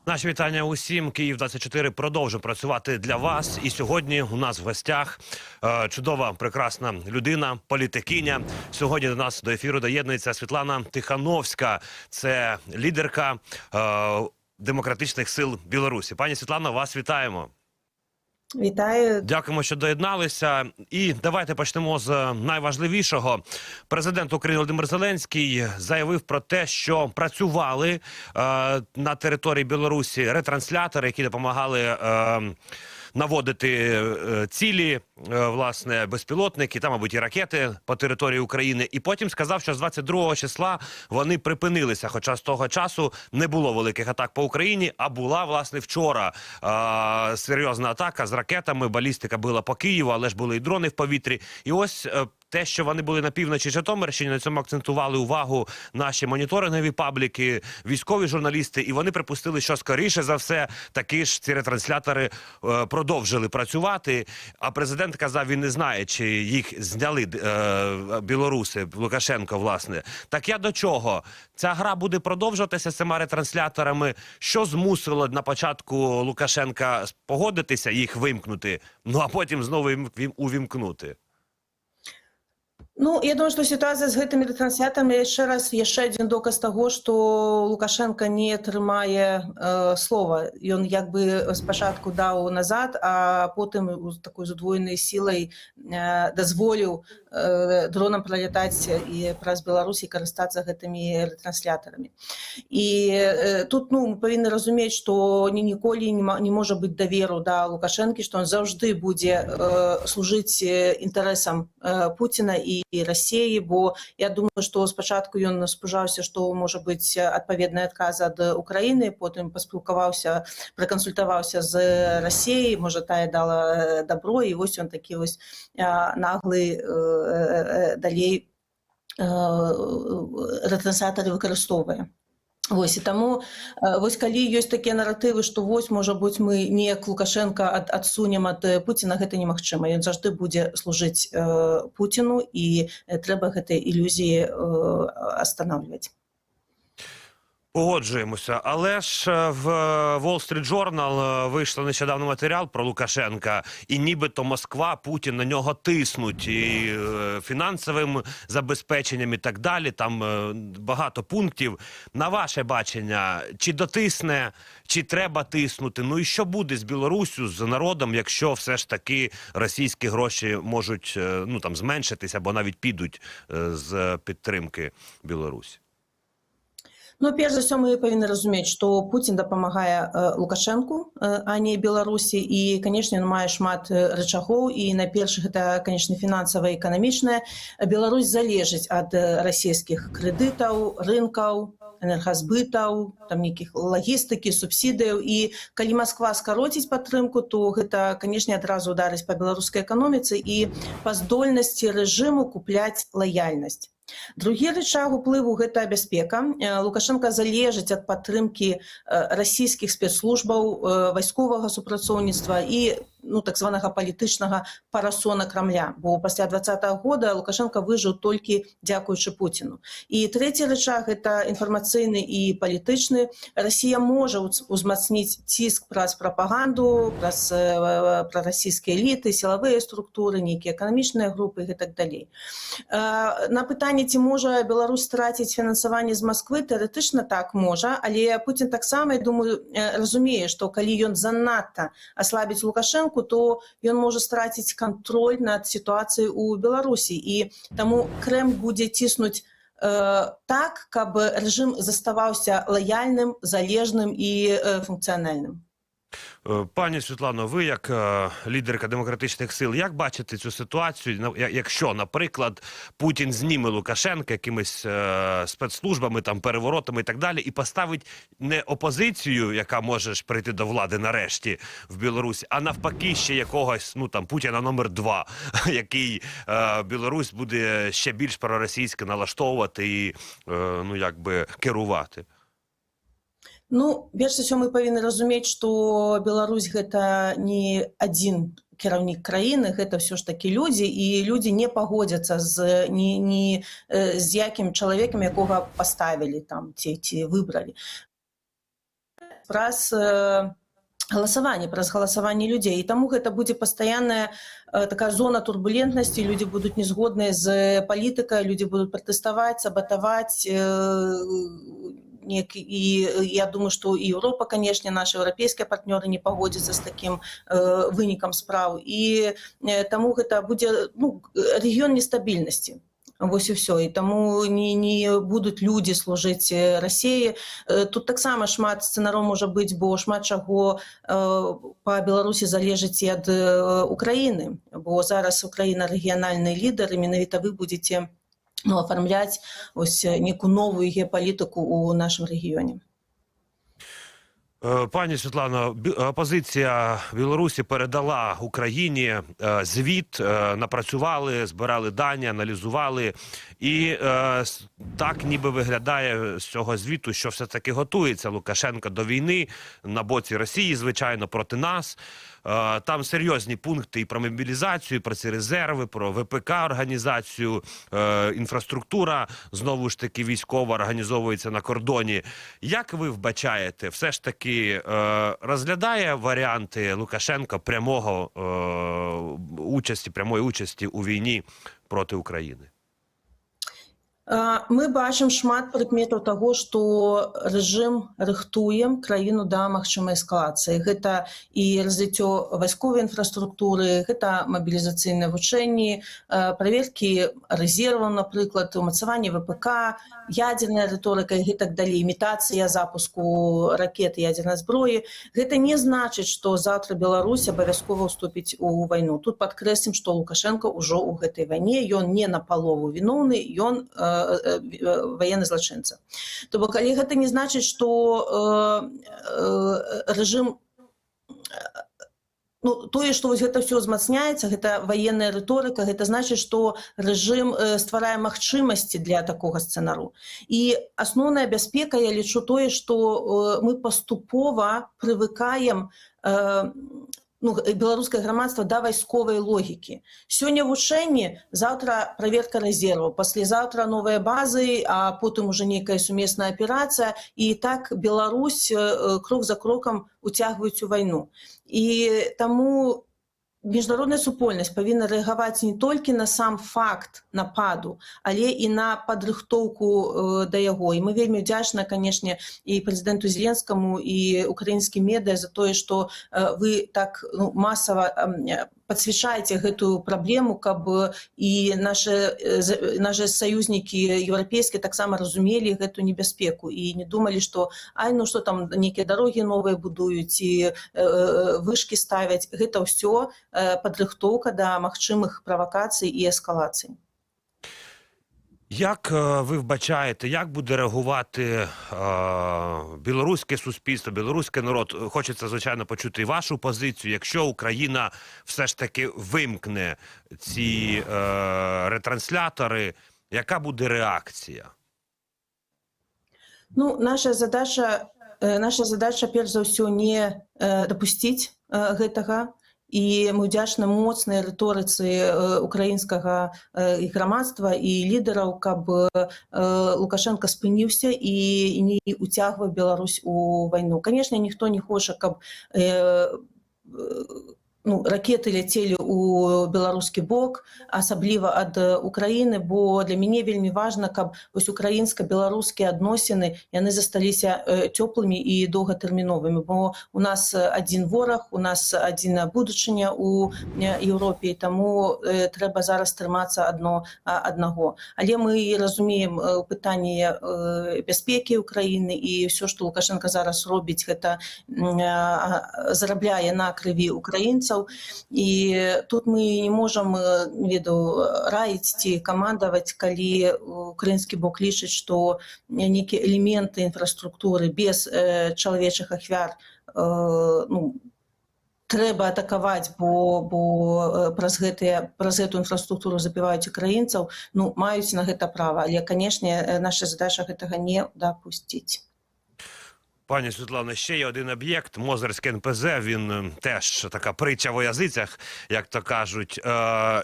Наші вітання усім. Київ-24 продовжує працювати для вас. І сьогодні у нас в гостях чудова, прекрасна людина, політикиня. Сьогодні до нас до ефіру доєднується Світлана Тихановська. Це лідерка демократичних сил Білорусі. Пані Світлано, вас вітаємо. Вітаю. Дякуємо, що доєдналися. І давайте почнемо з найважливішого. Президент України Володимир Зеленський заявив про те, що працювали на території Білорусі ретранслятори, які допомагали наводити цілі, власне, безпілотники, там, мабуть, і ракети по території України. І потім сказав, що з 22 числа вони припинилися, хоча з того часу не було великих атак по Україні, а була, власне, вчора серйозна атака з ракетами, балістика била по Києву, але ж були і дрони в повітрі. І ось те, що вони були на півночі Житомирщини, на цьому акцентували увагу наші моніторингові пабліки, військові журналісти, і вони припустили, що скоріше за все таки ж ці ретранслятори продовжили працювати. А президент казав, він не знає, чи їх зняли білоруси, Лукашенко, власне. Так я до чого? Ця гра буде продовжуватися з цими ретрансляторами? Що змусило на початку Лукашенка погодитися, їх вимкнути, ну а потім знову увімкнути? Ну, я думаю, што сітуацыя з гэтымі рэтрансляторамі яшчэ адзін доказ таго, што Лукашенко не трымае слова. Ён як бы спачатку даў назад, а потым з такой удвоенай сілай дазволіў дронам пралятаць і праз Беларусь і карыстацца гэтымі рэтрансляторамі. І тут, ну, мы павінны разумець, што ніколі не можа быць даверу да Лукашэнкі, што ён заўжды будзе служыць інтарэсам Пуціна і России, бо я думаю, што спачатку ён спужаўся, што можа быць адпаведны адказ ад Украіны, потым паспілкаваўся, пракансультаваўся з Россией, можа тая дала добро, і вось ён такі вось наглы далей рэтрансатары выкарыстоўвае. Вось, і таму, вось калі ёсць такія наратывы, што вось, можа быць, мы неяк Лукашенка адсунем ад Пуціна, гэта немагчыма. Ён заўжды будзе служыць Пуціну, і трэба гэтыя ілюзіі астанавліваць. Погоджуємося. Але ж в Wall Street Journal вийшло нещодавно матеріал про Лукашенка, і нібито Москва, Путін на нього тиснуть і фінансовим забезпеченням і так далі. Там багато пунктів. На ваше бачення, чи дотисне, чи треба тиснути? Ну і що буде з Білоруссю, з народом, якщо все ж таки російські гроші можуть, ну, там, зменшитися або навіть підуть з підтримки Білорусі? Ну, перш за ўсё, мы павінны разумець, што Пуцін дапамагае Лукашэнку, а не Беларусі, і, канешне, ён мае шмат рычагоў, і найперш гэта, канешне, фінансава і эканамічнае. Беларусь залежыць ад расійскіх крэдытаў, рынкаў, энергазбытаў, там нейкіх лагістыкі, субсідыяў, і калі Масква скароціць падтрымку, то гэта, канешне, адразу ударыць па беларускай эканоміцы і па здольнасці рэжыму купляць лаяльнасць. Другі рычаг уплыву – гэта бяспека. Лукашенко залежыць ад падтрымкі расійскіх спецслужбаў, вайсковага супрацоўніцтва і, ну, так званага палітычнага парасона Крамля. Бо пасля 2020 года Лукашенко выжыў толькі дзякуючы Пуціну. І трэці рычаг – гэта інфармацыйны і палітычны. Расія можа узмацніць ціск праз прапаганду, праз прарасійскія эліты, сілавыя структуры, нейкія эканамічныя групы і так далей. На пытанне, ці можа Беларусь страціць фінансаванне з Масквы, тэарэтычна так можа, але Пуцін таксама, я думаю, разумее, што калі ён занадта аслабіць Лукашэнку, то ён можа страціць кантроль над сітуацыяй у Беларусі. І таму Кремль будзе ціснуць так, каб рэжым заставаўся лаяльным, залежным і функцыянальным. Пані Світлано, ви як лідерка демократичних сил, як бачите цю ситуацію, якщо, наприклад, Путін зніме Лукашенка якимись спецслужбами, там, переворотами і так далі, і поставить не опозицію, яка може ж прийти до влади нарешті в Білорусі, а навпаки ще якогось, ну, там, Путіна номер 2, який Білорусь буде ще більш проросійсько налаштовувати і, ну, якби керувати? Ну, перш за ўсё, мы павінны разумець, што Беларусь гэта не адзін кіраўнік краіны, гэта ўсё ж такі людзі, і людзі не пагодзяцца з ні з якім чалавекам, якога паставілі там ці выбралі. праз голосаванне людзей. І таму гэта будзе пастаянная такая зона турбулентнасці, людзі будуць незгодныя з палітыкай, людзі будуць пратэставаць, сабатаваць, і я думаю, што і Еўропа, канешне, нашы еўрапейскія партнёры не пагодзяцца з такім вынікам спраў. І таму гэта будзе рэгіён нестабільнасці. Вось і ўсё. І таму не будуць людзі служыць Расіі. Тут таксама шмат сцэнароў можа быць, бо шмат чаго па Беларусі залежыць і ад Украіны. Бо зараз Украіна рэгіянальны лідар, і менавіта вы будзеце афармляць некую новую геапалітыку ў нашым рэгіёне. Пані Світлано, опозиція Білорусі передала Україні звіт, напрацювали, збирали дані, аналізували. І так ніби виглядає з цього звіту, що все-таки готується Лукашенко до війни на боці Росії, звичайно, проти нас. Там серйозні пункти і про мобілізацію, і про ці резерви, про ВПК організацію, інфраструктура, знову ж таки, військова організовується на кордоні. Як ви вбачаєте, все ж таки розглядає варіанти Лукашенка прямої участі у війні проти України? Мы бачым шмат прыкметаў таго, што рэжым рыхтуе краіну да магчымай эскалацыі. Гэта і развіццё вайсковай інфраструктуры, гэта мабілізацыйныя вучэнні, праверкі рэзерваў, напрыклад, умацаванне ВПК, ядзерная рыторыка і гэтак далей, імітацыя запуску ракет і ядзернай зброі. Гэта не значыць, што заўтра Беларусь абавязкова ўступіць у вайну. Тут падкрэслім, што Лукашенко ўжо ў гэтай вайне, ён не напалову віноўны, ён военный злачынца. То бок, калі гэта не значыць, што рэжым, тое, што гэта ўсё ўзмацняецца, гэта военная рыторыка, гэта значыць, што рэжым стварае магчымасці для такога сцэнару. І асноўная бяспека, я лічу тое, што мы паступова прывыкаем беларускае грамадства да вайсковай логікі. Сёння вучэнні, заўтра праверка рэзерваў, паслязаўтра новыя базы, а потым уже нейкая сумесная аперацыя, і так Беларусь крок за крокам уцягваюць у вайну. І таму міжнародная супольнасць павінна рэагаваць не толькі на сам факт нападу, але і на падрыхтоўку да яго. І мы вельмі ўдзячныя, канешне, і прэзідэнту Зеленскаму, і украінскім медыа за тое, што вы так масава подсвечаете гэтую праблему, каб і наши саюзнікі еўрапейскія таксама разумелі гэту небяспеку і не думалі, што што там нейкія дарогі новыя будуюць і вышкі ставяць. Гэта ўсё падрыхтоўка да магчымых правакацый і эскалацый. Як ви вбачаєте, як буде реагувати білоруське суспільство, білоруський народ? Хочеться, звичайно, почути і вашу позицію. Якщо Україна все ж таки вимкне ці ретранслятори, яка буде реакція? Наша задача, перш за ўсё, не дапусціць гэтага. І мы ўдзячны моцнай рыторыцы украінскага грамадства і лідараў, каб Лукашенко спыніўся і не уцягваў Беларусь у вайну. Канешне, ніхто не хоча, каб ракеты ляцелі ў беларускі бок, асабліва ад Украіны, бо для мяне вельмі важна, каб украінска-беларускія адносіны яны засталіся цёплымі і доўгатэрміновымі, бо у нас адзін вораг, у нас адзіная будучыня ў Еўропе, і таму трэба зараз трымацца аднаго. Але мы разумеем пытанні бяспекі Украіны, і ўсё, што Лукашенко зараз робіць, гэта зарабляе на крыві украінцаў. І тут мы не можам раіць ці камандаваць, калі украінскі бок лічыць, што нейкія элементы інфраструктуры без чалавечых ахвяр трэба атакаваць, бо праз гэту інфраструктуру забіваюць украінцаў, маюць на гэта права. Але, канешне, наша задача гэтага не дапусціць. Пані Світлано, ще є один об'єкт, Мозерське НПЗ, він теж така притча во язицях, як то кажуть.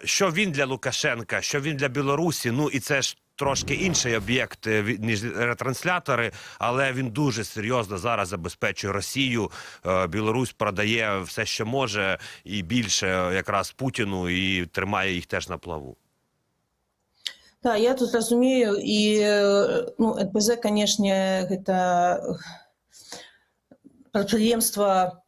Що він для Лукашенка, що він для Білорусі, і це ж трошки інший об'єкт, ніж ретранслятори, але він дуже серйозно зараз забезпечує Росію. Білорусь продає все, що може, і більше якраз Путіну, і тримає їх теж на плаву. Да, я тут разумею, і ну, НПЗ, конечно, гэта прадпрыемства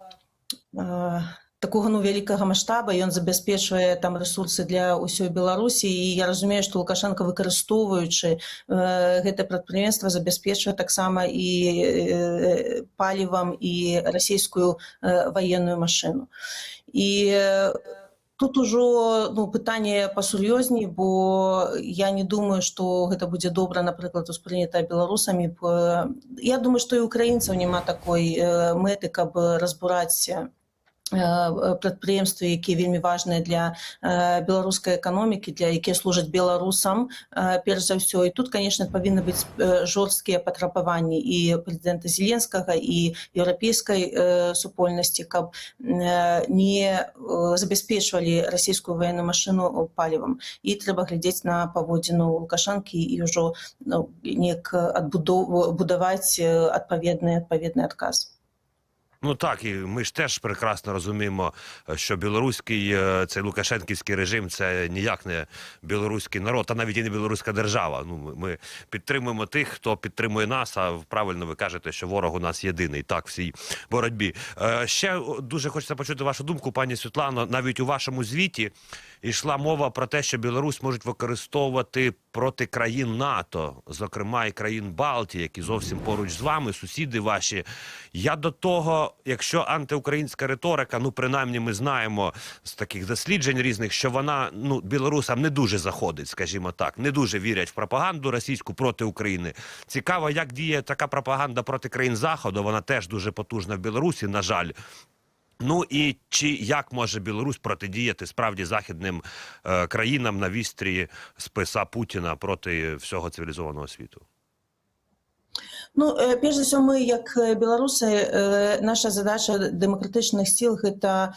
такого, ну, вялікага маштаба, і ён забяспечвае там рэсурсы для ўсёй Беларусі, і я разумею, што Лукашенко, выкарыстоўваючы гэта прадпрыемства, забяспечвае таксама і палівам і расійскую ваенную машыну. І тут ужо, ну, пытанне пасур'ёзней, бо я не думаю, што гэта будзе добра, напрыклад, успрынята беларусамі. Я думаю, што і украінцаў няма такой мэты, каб разбураць прадпрыемствы, якія вельмі важныя для беларускай эканомікі, для якія служаць беларусам, перш за ўсё. І тут, конечно, павінны быць жорсткія патрабаванні і прэзідэнта Зеленскага, і еўрапейскай супольнасці, каб не забяспечвалі расійскую ваенную машыну палівам. І трэба глядзець на паводзіну Лукашэнкі і ўжо, ну, неяк будаваць адпаведны адказ. Ну так, і ми ж теж прекрасно розуміємо, що білоруський, цей лукашенківський режим – це ніяк не білоруський народ, а навіть і не білоруська держава. Ну, ми підтримуємо тих, хто підтримує нас, а правильно ви кажете, що ворог у нас єдиний, так, в цій боротьбі. Ще дуже хочеться почути вашу думку, пані Світлано, навіть у вашому звіті йшла мова про те, що Білорусь можуть використовувати проти країн НАТО, зокрема і країн Балтії, які зовсім поруч з вами, сусіди ваші. Я до того, якщо антиукраїнська риторика, ну, принаймні ми знаємо з таких досліджень різних, що вона, ну, білорусам не дуже заходить, скажімо так, не дуже вірять в пропаганду російську проти України. Цікаво, як діє така пропаганда проти країн Заходу, вона теж дуже потужна в Білорусі, на жаль. Ну і як може Білорусь протидіяти справді західним країнам на вістрі списа Путіна проти всього цивілізованого світу? Ну, перш за ўсё, мы, як беларусы, наша задача дэмакратычных сіл – гэта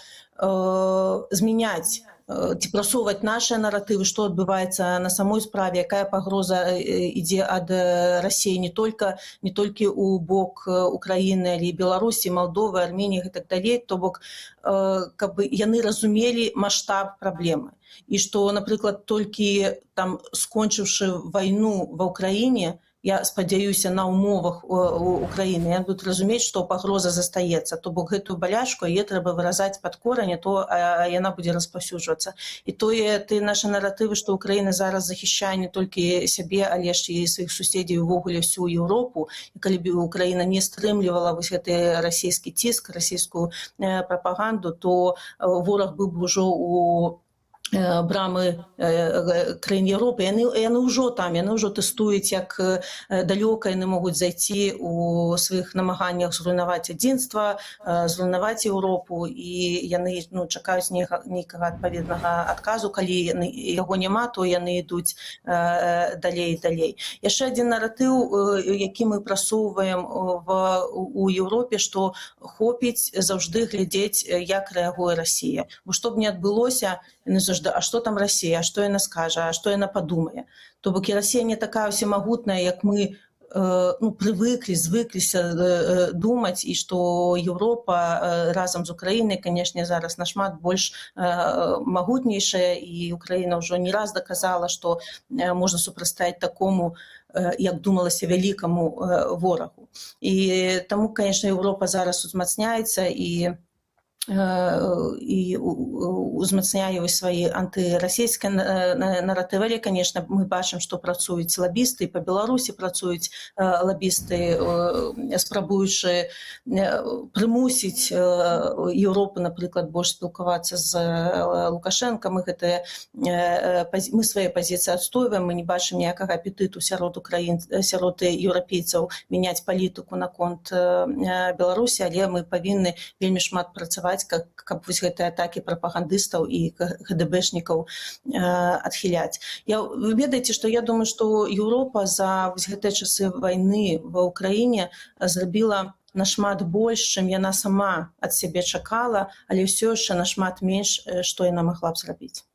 змяняць, ці прасоўваць нашыя наратывы, што адбываецца на самой справе, якая пагроза ідзе ад Расіі не толькі ў бок Украіны, але і Беларусі, Малдовы, Арменіі і так далей. То бок, каб яны разумелі маштаб праблемы. І што, напрыклад, толькі там скончыўшы вайну ва Ўкраіне, я спадзяюся, на ўмовах Украіны, я буду разумець, што пагроза застаецца. То бок гэтую балячку яе трэба выразаць пад корань, то яна будзе распаўсюджвацца. І тыя нашы наратывы, што Украіна зараз захішчае не толькі сябе, але ж і сваіх суседзяў, увогуле всю Еўропу. І калі б Украіна не стрымлівала вось гэты расійскі ціск, расійскую прапаганду, то вораг быў бы ўжо у брамы краін Еўропы. Яны ўжо там, яны ўжо тэстуюць, як далёка яны могуць зайти у сваіх намаганнях зруйнаваць адзінства, зруйнаваць Еўропу, і яны, ну, чакаюць нейкага адпаведнага адказу. Калі яго няма, то яны ідуць далей і далей. Яшчэ адзін наратыў, які мы прасоўваем у Еўропе, што хопіць заўжды глядзець, як рэагуе Расія. Бо што б не адбылося, яны заўжды: а што там Расія, а што яна скажа, а што яна падумае. То бок і Расія не такая ўсемагутная, як мы звыкліся думаць, і што Еўропа разам з Украінай, канешне, зараз нашмат больш магутнейшая, і Украіна ўжо не раз даказала, што можна супрацьстаяць такому, як думалася, вялікаму ворагу. І таму, канешне, Еўропа зараз узмацняецца і узмацняе свае антырасійскія наратывы. Але, конечно, мы бачым, што працуюць лабісты, і па Беларусі працуюць лабісты, спрабуючы прымусіць Еўропу, напрыклад, больш спілкавацца з Лукашенко. Мы свае пазіцыі адстойваем, мы не бачым ніякага апетыту сярод еўрапейцаў мяняць палітыку наконт Беларусі, але мы павінны вельмі шмат працаваць, каб вось гэтыя атакі прапагандыстаў і КГБшнікаў адхіляць. Вы ведаеце, што я думаю, што Еўропа за вось гэтыя часы вайны ва Ўкраіне зрабіла нашмат больш, чым яна сама ад сябе чакала, але ўсё яшчэ нашмат менш, што яна магла б зрабіць.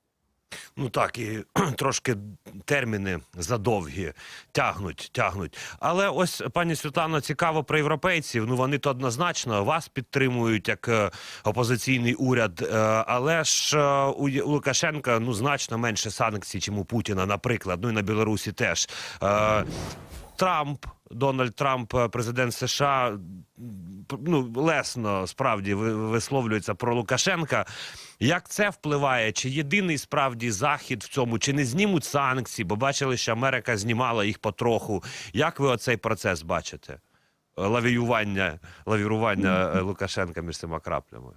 Ну так, і трошки терміни задовгі тягнуть. Але ось, пані Світлано, цікаво про європейців. Ну, вони то однозначно вас підтримують як опозиційний уряд, але ж у Лукашенка, ну, значно менше санкцій, чим у Путіна, наприклад, ну і на Білорусі теж. Дональд Трамп, президент США, ну, лесно справді висловлюється про Лукашенка. Як це впливає? Чи єдиний справді Захід в цьому? Чи не знімуть санкції? Бо бачили, що Америка знімала їх потроху. Як ви оцей процес бачите? Лавірування Лукашенка між цими краплями?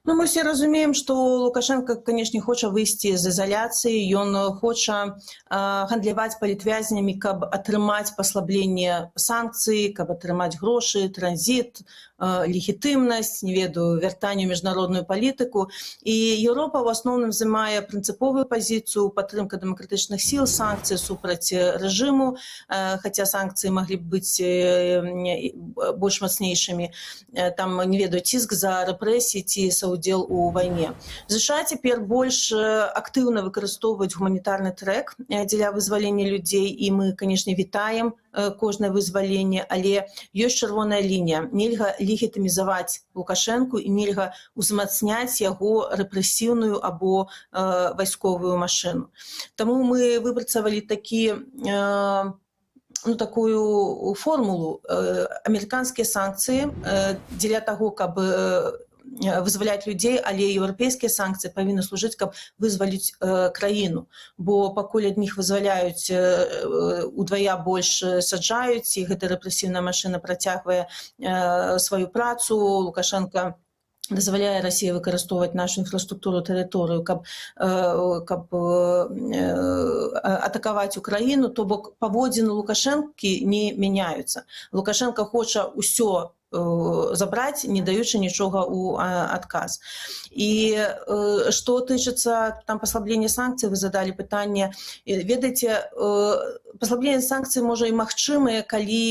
Ну, мы все разумеем, что Лукашенко, конечно, хоча выйсці з ізоляцыі, ён хоча гандляваць палітвязнямі, каб атрымаць паслабленне санкцый, каб атрымаць грошы, транзит, легітымнасць, не ведаю, вяртанне ў міжнародную палітыку. І Еўропа ў асноўным займае прынцыповую пазіцыю, падтрымка дэмакратычных сіл, санкцыі супраць рэжыму, хаця санкцыі маглі б быць больш мацнейшымі. Там, не ведаю, ціск за рэпрэсіі ці удзел у вайне. ЗША цяпер больш актыўна выкарыстоўваюць гуманітарны трэк дзеля вызвалення людзей, і мы, канешне, вітаем кожнае вызваленне, але ёсць чырвоная лінія. Нельга легітымізаваць Лукашэнку і нельга ўзмацняць яго рэпрэсіўную або вайсковую машыну. Таму мы выпрацавалі такую формулу. Амерыканскія санкцыі дзеля таго, каб вызваляць людзей, але еўрапейскія санкцыі павінны служыць, каб вызваліць краіну. Бо пакуль адних вызваляюць, удвая больш саджаюць, і гэта рэпрэсіўная машына працягвае сваю працу. Лукашенко дазваляе Расіі выкарыстоўваць нашу інфраструктуру, тэрыторыю, каб атакаваць Украіну, то бок паводзіны Лукашэнкі не мяняюцца. Лукашенко хоча ўсё забраць, не даючы нічога ў адказ. І што тычыцца там паслаблення санкцый, вы задалі пытанне. Ведаеце, паслабленне санкцый можа і магчымае, калі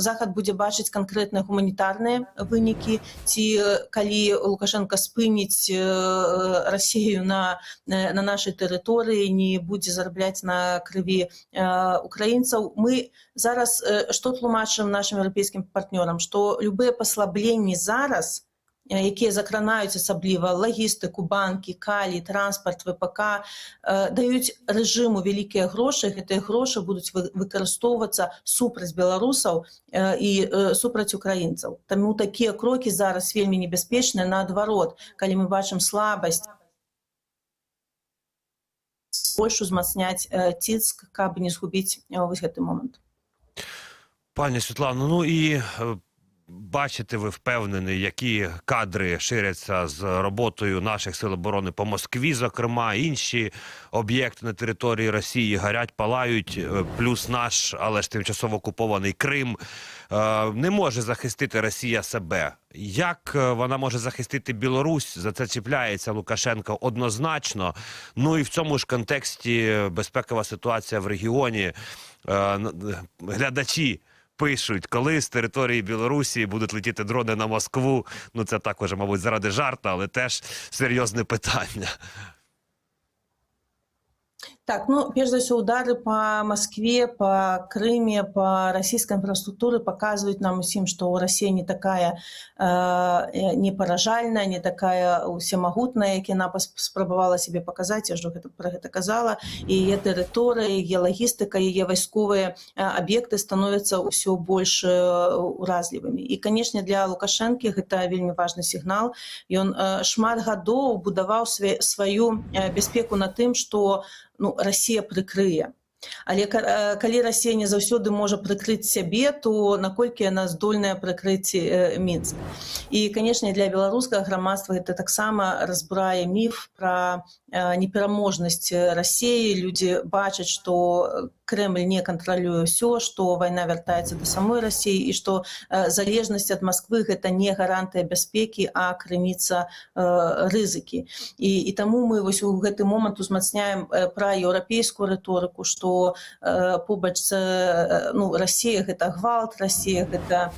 Захад будзе бачыць канкрэтныя гуманітарныя вынікі, ці калі Лукашенко спыніць Расію на нашай тэрыторыі, не будзе зарабляць на крыві украінцаў. Мы зараз што тлумачым нашим еўрапейскім партнёрам, што любыя паслабленні зараз, якія закранаюць асабліва лагістыку, банкі, калій, транспарт, ВПК, даюць рэжыму вялікія грошы, гэтыя грошы будуць выкарыстоўвацца супраць беларусаў і супраць украінцаў. Таму такія крокі зараз вельмі небяспечныя, наадварот, калі мы бачым слабасць, больш узмацняць ціск, каб не згубіць вось гэты момант. Пані Світлано, ну і бачите ви, впевнений, які кадри ширяться з роботою наших сил оборони по Москві, зокрема, інші об'єкти на території Росії горять, палають, плюс наш, але ж тимчасово окупований Крим. Не може захистити Росія себе. Як вона може захистити Білорусь? За це чіпляється Лукашенко однозначно. Ну і в цьому ж контексті безпекова ситуація в регіоні. Глядачі пишуть, коли з території Білорусі будуть летіти дрони на Москву. Ну це також, мабуть, заради жарту, але теж серйозне питання. Так, ну, перш за ўсё, удары по Москве, по Крыме, по расійскай інфраструктуры паказваюць нам усім, што Расія не такая непаражальная, не такая усемагутная, як яна спрабавала сябе паказаць, я ўжо пра гэта казала. І яе тэрыторыя, яе лагістыка, яе вайсковыя аб'екты становяцца ўсё больш уразлівымі. І, канешне, для Лукашэнкі гэта вельмі важны сігнал. Ён шмат гадоў будаваў сваю бяспеку на тым, што Расія прыкрые. Але калі Расія не заўсёды можа прыкрыць сябе, то наколькі яна здольная прыкрыць Мінск. І, канешне, для беларускага грамадства гэта таксама разбурае міф пра непераможнасць Расіі. Людзі бачаць, што Кремль не кантралюе ўсё, што вайна вяртаецца да самой Расіі і што залежнасць ад Масквы гэта не гарантыя бяспекі, а крыніца рызыкі. І таму мы вось у гэты момант узмацняем пра еўрапейскую рыторыку, што побач з Расія гэта гвалт, Расія гэта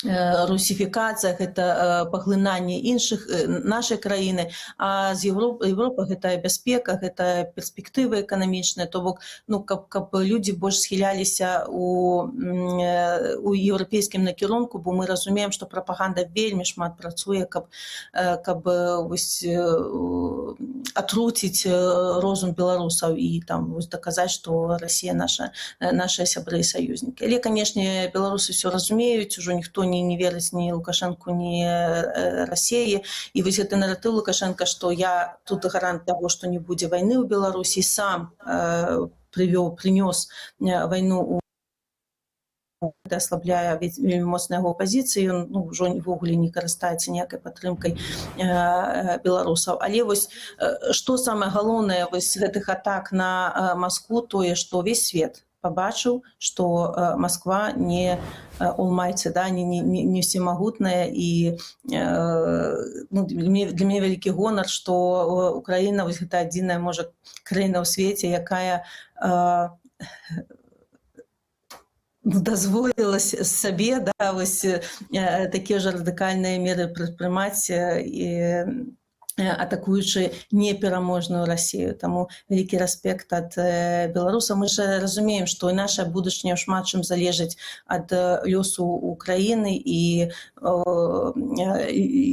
русифікацыях, гэта паглынанне іншых нашай краіны, а з Европа гэта бяспека, гэта перспектывы эканамічныя, то бок каб людзі больш схіляліся у еўрапейскім накірунку, бо мы разумеем, што прапаганда вельмі шмат працуе, каб атруціць розум беларусаў і даказаць, што Расія нашыя сябры і саюзнікі. Але, канешне, беларусы ўсё разумеюць, ужо ніхто не верыць ні Лукашэнку, ні Расіі. І вось гэты наратыў Лукашенка, што я тут гарант таго, што не будзе вайны ў Беларусі, сам прынёс вайну гэта аслабляе вельмі моцна яго пазіцыі, ён ўжо ўвогуле не карыстаецца ніякай падтрымкай беларусаў. Але вось што самае галоўнае вось гэтых атак на Маскву, тое, што ўвесь свет пабачыў, што Масква не almighty, не всемагутная, і для мяне вялікі гонар, што Украіна вось гэта адзіная, можа, краіна ў свеце, якая дазволіла сабе такія ж радыкальныя меры прадпрымаць, атакуючы непераможную Расію. Таму вялікі рэспект ад беларусаў. Мы ж разумеем, што і наша будучыня шмат чым залежыць ад лёсу Украіны, і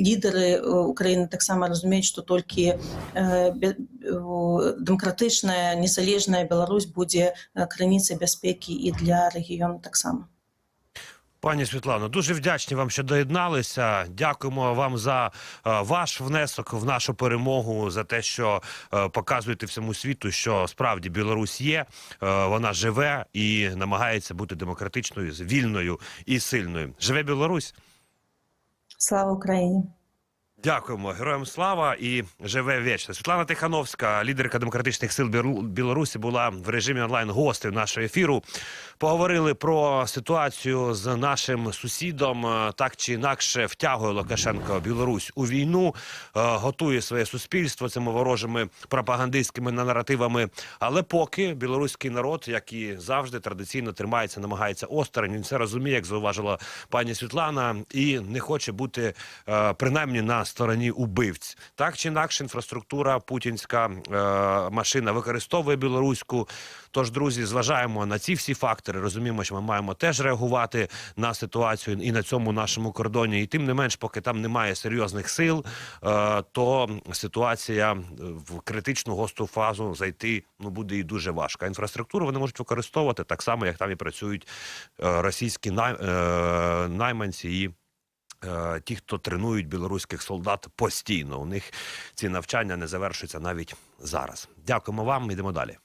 лідары Украіны таксама разумеюць, што толькі дэмакратычная, незалежная Беларусь будзе крыніцай бяспекі і для рэгіёну таксама. Пані Світлано, дуже вдячні вам, що доєдналися. Дякуємо вам за ваш внесок в нашу перемогу, за те, що показуєте всьому світу, що справді Білорусь є, вона живе і намагається бути демократичною, вільною і сильною. Живе Білорусь! Слава Україні! Дякуємо. Героям слава і живе вічно. Світлана Тихановська, лідерка демократичних сил Білорусі, була в режимі онлайн гостею нашого ефіру. Поговорили про ситуацію з нашим сусідом. Так чи інакше втягує Лукашенко Білорусь у війну, готує своє суспільство цими ворожими пропагандистськими наративами. Але поки білоруський народ, як і завжди, традиційно тримається, намагається осторонь. Він все розуміє, як зауважила пані Світлана, і не хоче бути принаймні на стороні убивць. Так чи інакше, інфраструктура, путінська машина використовує білоруську. Тож, друзі, зважаємо на ці всі фактори, розуміємо, що ми маємо теж реагувати на ситуацію і на цьому нашому кордоні. І тим не менш, поки там немає серйозних сил, то ситуація в критичну гостру фазу зайти буде і дуже важко. А інфраструктуру вони можуть використовувати так само, як там і працюють російські найманці і ті, хто тренують білоруських солдат постійно. У них ці навчання не завершуються навіть зараз. Дякуємо вам, йдемо далі.